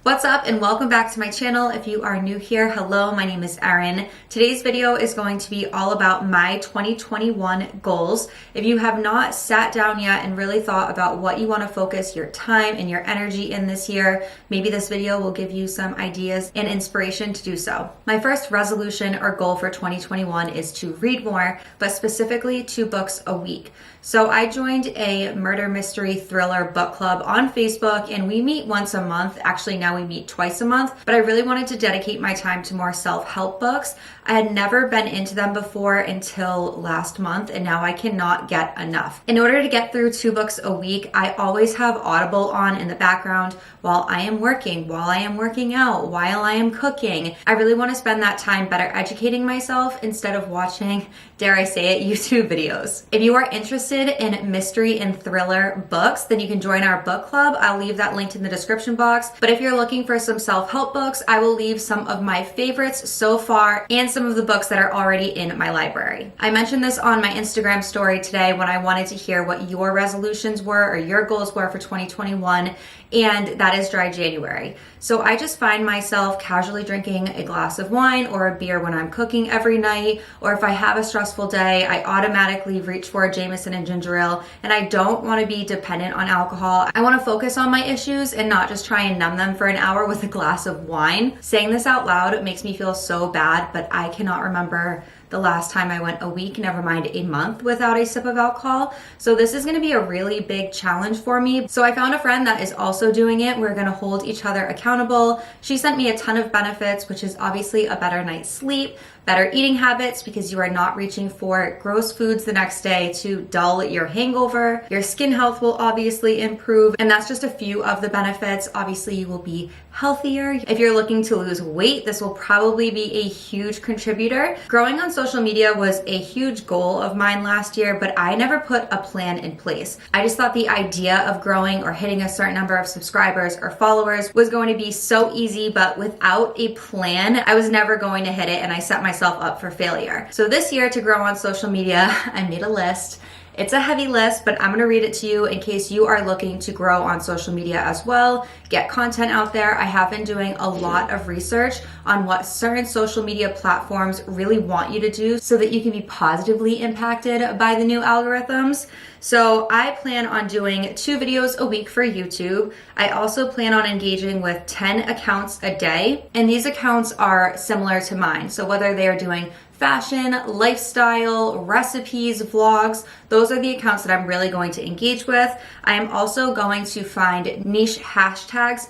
What's up and welcome back to my channel. If you are new here, hello, my name is Erin. Today's video is going to be all about my 2021 goals. If you have not sat down yet and really thought about what you want to focus your time and your energy in this year, maybe this video will give you some ideas and inspiration to do so. My first resolution or goal for 2021 is to read more, but specifically 2 books a week. So I joined a murder mystery thriller book club on Facebook and we meet once a month. Actually, now we meet twice a month, but I really wanted to dedicate my time to more self-help books. I had never been into them before until last month, and now I cannot get enough. In order to get through 2 books a week, I always have Audible on in the background while I am working, while I am working out, while I am cooking. I really want to spend that time better educating myself instead of watching, dare I say it, YouTube videos. If you are interested in mystery and thriller books, then you can join our book club. I'll leave that linked in the description box. But if you're looking for some self-help books, I will leave some of my favorites so far and some of the books that are already in my library. I mentioned this on my Instagram story today when I wanted to hear what your resolutions were or your goals were for 2021, and that is dry January. So I just find myself casually drinking a glass of wine or a beer when I'm cooking every night, or if I have a stressful day, I automatically reach for a Jameson and ginger ale, and I don't want to be dependent on alcohol. I want to focus on my issues and not just try and numb them for an hour with a glass of wine. Saying this out loud, it makes me feel so bad, but I cannot remember the last time I went a week, never mind a month, without a sip of alcohol. So this is gonna be a really big challenge for me. So I found a friend that is also doing it. We're gonna hold each other accountable. She sent me a ton of benefits, which is obviously a better night's sleep, better eating habits because you are not reaching for gross foods the next day to dull your hangover. Your skin health will obviously improve, and that's just a few of the benefits. Obviously, you will be healthier. If you're looking to lose weight, this will probably be a huge contributor. Growing on social media was a huge goal of mine last year, but I never put a plan in place. I just thought the idea of growing or hitting a certain number of subscribers or followers was going to be so easy, but without a plan, I was never going to hit it, and I set myself up for failure. So this year, to grow on social media, I made a list. It's a heavy list, but I'm gonna read it to you in case you are looking to grow on social media as well, get content out there. I have been doing a lot of research on what certain social media platforms really want you to do so that you can be positively impacted by the new algorithms. So I plan on doing 2 videos a week for YouTube. I also plan on engaging with 10 accounts a day, and these accounts are similar to mine. So whether they are doing fashion, lifestyle, recipes, vlogs, those are the accounts that I'm really going to engage with. I am also going to find niche hashtags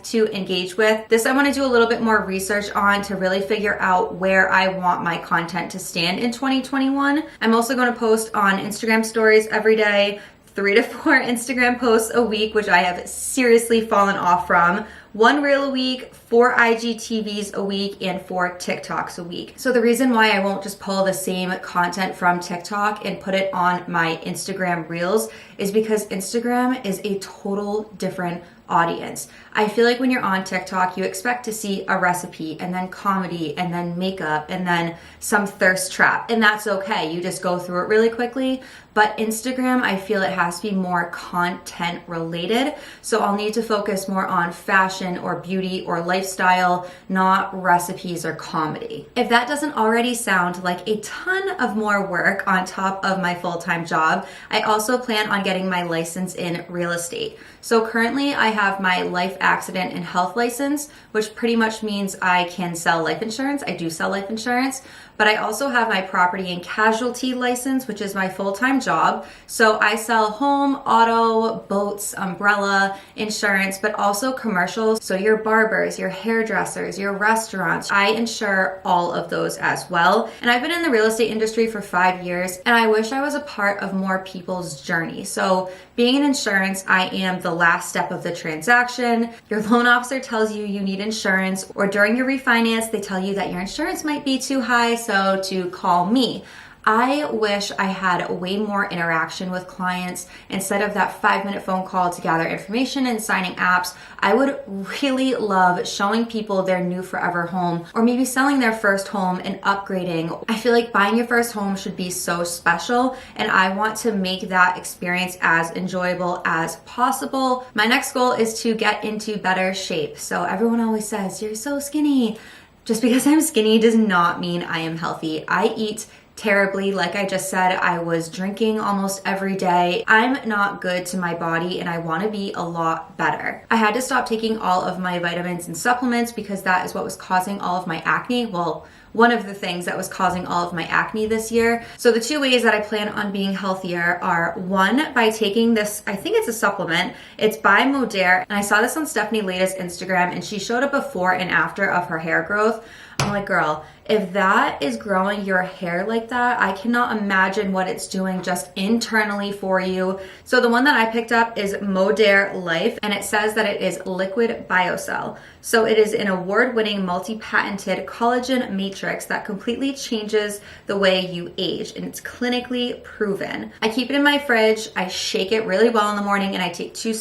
to engage with. This I want to do a little bit more research on to really figure out where I want my content to stand in 2021. I'm also going to post on Instagram stories every day, 3 to 4 Instagram posts a week, which I have seriously fallen off from. 1 reel a week, 4 IGTVs a week, and 4 TikToks a week. So the reason why I won't just pull the same content from TikTok and put it on my Instagram reels is because Instagram is a total different audience. I feel like when you're on TikTok, you expect to see a recipe and then comedy and then makeup and then some thirst trap, and that's okay. You just go through it really quickly. But Instagram, I feel it has to be more content related. So I'll need to focus more on fashion or beauty or lifestyle, not recipes or comedy. If that doesn't already sound like a ton of more work on top of my full-time job, I also plan on getting my license in real estate. So currently I have my life accident and health license, which pretty much means I can sell life insurance. I do sell life insurance, but I also have my property and casualty license, which is my full-time job. So I sell home, auto, boats, umbrella, insurance, but also commercials. So your barbers, your hairdressers, your restaurants, I insure all of those as well. And I've been in the real estate industry for 5 years, and I wish I was a part of more people's journey. So being in insurance, I am the last step of the transaction. Your loan officer tells you you need insurance, or during your refinance, they tell you that your insurance might be too high, so to call me. I wish I had way more interaction with clients instead of that 5-minute phone call to gather information and signing apps. I would really love showing people their new forever home, or maybe selling their first home and upgrading. I feel like buying your first home should be so special, and I want to make that experience as enjoyable as possible. My next goal is to get into better shape. So everyone always says, you're so skinny. Just because I'm skinny does not mean I am healthy. I eat terribly. Like I just said, I was drinking almost every day. I'm not good to my body and I want to be a lot better. I had to stop taking all of my vitamins and supplements because that is what was causing all of my acne. Well, one of the things that was causing all of my acne this year. So the 2 ways that I plan on being healthier are, one, by taking this, I think it's a supplement. It's by Nogueira. And I saw this on Stephanie Lada's Instagram and she showed a before and after of her hair growth. I'm like, girl, if that is growing your hair like that, I cannot imagine what it's doing just internally for you. So the one that I picked up is Nogueira Life, and it says that it is liquid biocell. So it is an award-winning multi-patented collagen matrix that completely changes the way you age, and it's clinically proven. I keep it in my fridge, I shake it really well in the morning, and I take 2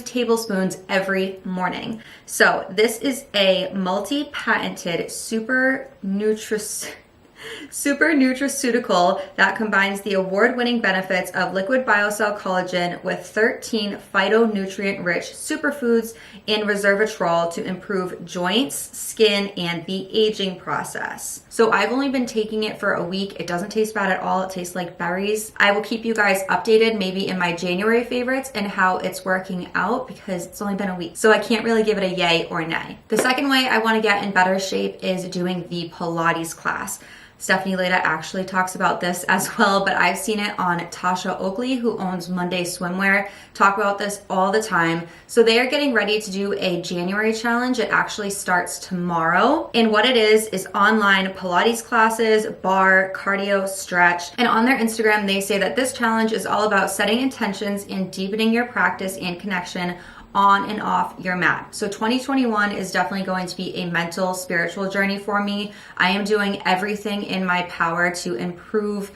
tablespoons every morning. So this is a multi-patented super nutraceutical that combines the award-winning benefits of liquid biocell collagen with 13 phytonutrient-rich superfoods and resveratrol to improve joints, skin, and the aging process. So I've only been taking it for a week. It doesn't taste bad at all. It tastes like berries. I will keep you guys updated maybe in my January favorites and how it's working out because it's only been a week. So I can't really give it a yay or nay. The second way I want to get in better shape is doing the Pilates class. Stephanie Lada actually talks about this as well, but I've seen it on Tasha Oakley, who owns Monday Swimwear, talk about this all the time. So they are getting ready to do a January challenge. It actually starts tomorrow. And what it is online Pilates classes, bar, cardio, stretch. And on their Instagram, they say that this challenge is all about setting intentions and deepening your practice and connection on and off your mat. So 2021 is definitely going to be a mental, spiritual journey for me. I am doing everything in my power to improve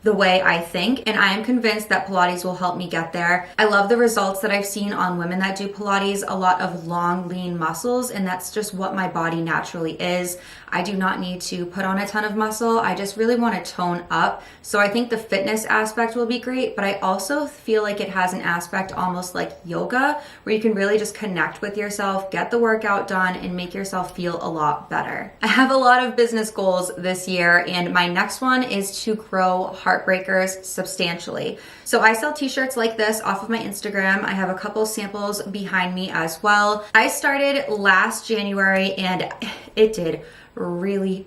the way I think, and I am convinced that Pilates will help me get there. I love the results that I've seen on women that do Pilates, a lot of long, lean muscles, and that's just what my body naturally is. I do not need to put on a ton of muscle. I just really want to tone up. So I think the fitness aspect will be great, but I also feel like it has an aspect almost like yoga, where you can really just connect with yourself, get the workout done, and make yourself feel a lot better. I have a lot of business goals this year, and my next one is to grow HRTBRKRS substantially. So I sell t-shirts like this off of my Instagram. I have a couple samples behind me as well. I started last January and it did really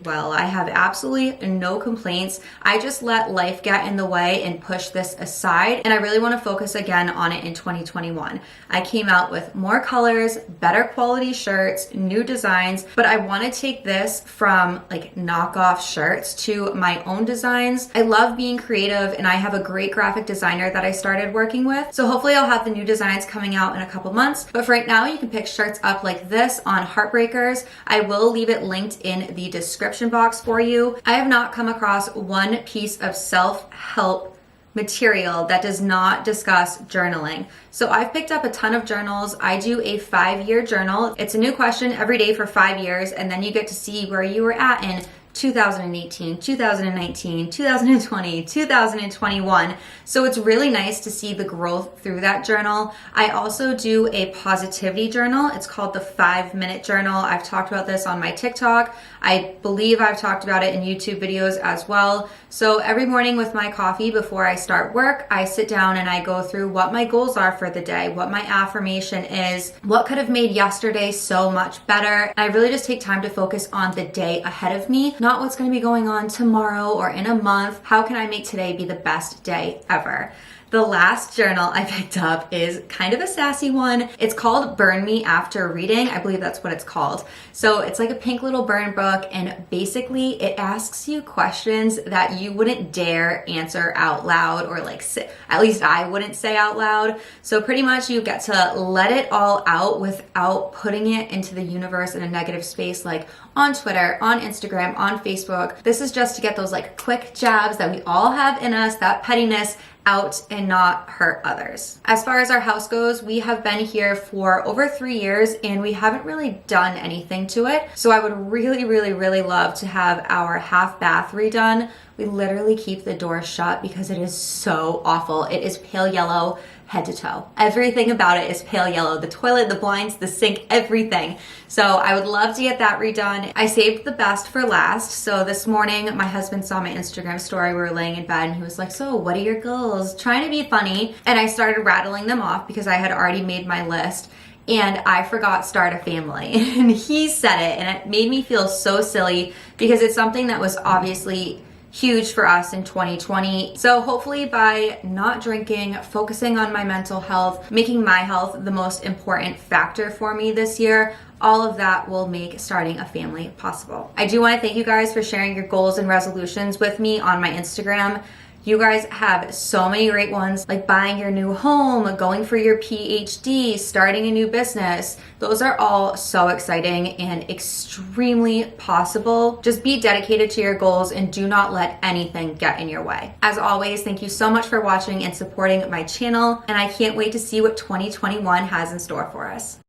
well. I have absolutely no complaints. I just let life get in the way and push this aside, and I really want to focus again on it in 2021. I came out with more colors, better quality shirts, new designs, but I want to take this from like knockoff shirts to my own designs. I love being creative, and I have a great graphic designer that I started working with. So hopefully I'll have the new designs coming out in a couple months. But for right now, you can pick shirts up like this on HRTBRKRS. I will leave it linked in the description box for you. I have not come across one piece of self-help material that does not discuss journaling. So I've picked up a ton of journals. I do a 5-year journal. It's a new question every day for 5 years, and then you get to see where you were at in 2018, 2019, 2020, 2021. So it's really nice to see the growth through that journal. I also do a positivity journal. It's called the 5-minute journal. I've talked about this on my TikTok. I believe I've talked about it in YouTube videos as well. So every morning with my coffee before I start work, I sit down and I go through what my goals are for the day, what my affirmation is, what could have made yesterday so much better. I really just take time to focus on the day ahead of me, not what's going to be going on tomorrow or in a month. How can I make today be the best day ever? The last journal I picked up is kind of a sassy one. It's called Burn Me After Reading. I believe that's what it's called. So it's like a pink little burn book, and basically it asks you questions that you wouldn't dare answer out loud, or like at least I wouldn't say out loud. So pretty much you get to let it all out without putting it into the universe in a negative space, like on Twitter, on Instagram, on Facebook. This is just to get those like quick jabs that we all have in us, that pettiness, out and not hurt others. As far as our house goes, we have been here for over 3 years and we haven't really done anything to it. So I would really love to have our half bath redone. We literally keep the door shut because it is so awful. It is pale yellow head to toe. Everything about it is pale yellow. The toilet, the blinds, the sink, everything. So I would love to get that redone. I saved the best for last. So this morning, my husband saw my Instagram story. We were laying in bed and he was like, so what are your goals? Trying to be funny. And I started rattling them off because I had already made my list. And I forgot start a family. And he said it and it made me feel so silly because it's something that was obviously huge for us in 2020. So hopefully by not drinking, focusing on my mental health, making my health the most important factor for me this year, all of that will make starting a family possible. I do want to thank you guys for sharing your goals and resolutions with me on my Instagram. You guys have so many great ones, like buying your new home, going for your PhD, starting a new business. Those are all so exciting and extremely possible. Just be dedicated to your goals and do not let anything get in your way. As always, thank you so much for watching and supporting my channel, and I can't wait to see what 2021 has in store for us.